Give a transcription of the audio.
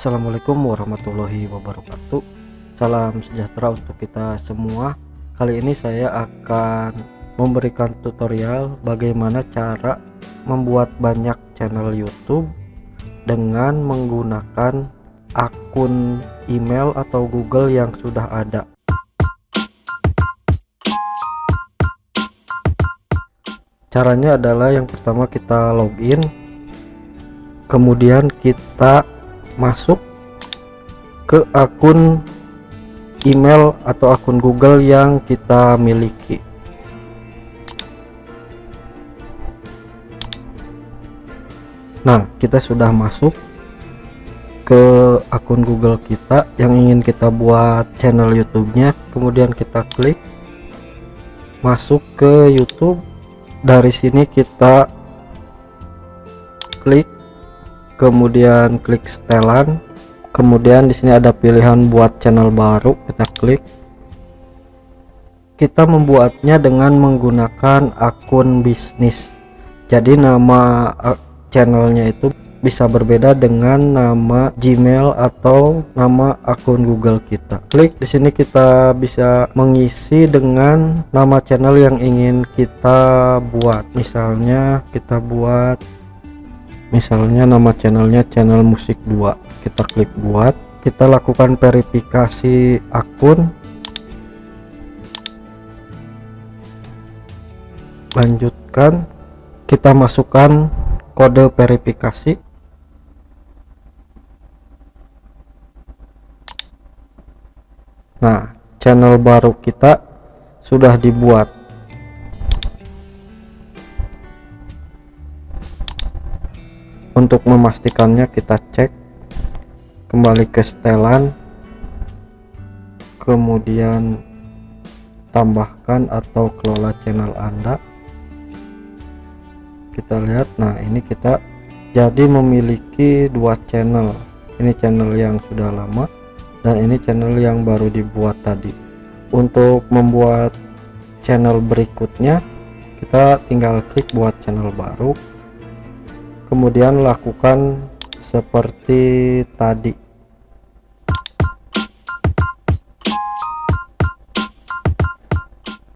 Assalamualaikum warahmatullahi wabarakatuh. Salam sejahtera untuk kita semua. Kali ini saya akan memberikan tutorial bagaimana cara membuat banyak channel YouTube dengan menggunakan akun email atau Google yang sudah ada. Caranya adalah yang pertama kita login, kemudian kita masuk ke akun email atau akun Google yang kita miliki. Nah, kita sudah masuk ke akun Google kita yang ingin kita buat channel YouTube-nya. Kemudian kita klik masuk ke YouTube. Dari sini kita klik, kemudian klik setelan, kemudian di sini ada pilihan buat channel baru, kita klik. Kita membuatnya dengan menggunakan akun bisnis, jadi nama channelnya itu bisa berbeda dengan nama Gmail atau nama akun Google kita. Klik di sini, kita bisa mengisi dengan nama channel yang ingin kita buat. Misalnya kita buat nama channelnya channel musik 2. Kita klik buat, kita lakukan verifikasi akun, lanjutkan, kita masukkan kode verifikasi. Nah, channel baru kita sudah dibuat. Untuk memastikannya kita cek kembali ke setelan, kemudian tambahkan atau kelola channel Anda. Kita lihat, nah ini kita jadi memiliki dua channel. Ini channel yang sudah lama dan ini channel yang baru dibuat tadi. Untuk membuat channel berikutnya, kita tinggal klik buat channel baru, kemudian lakukan seperti tadi.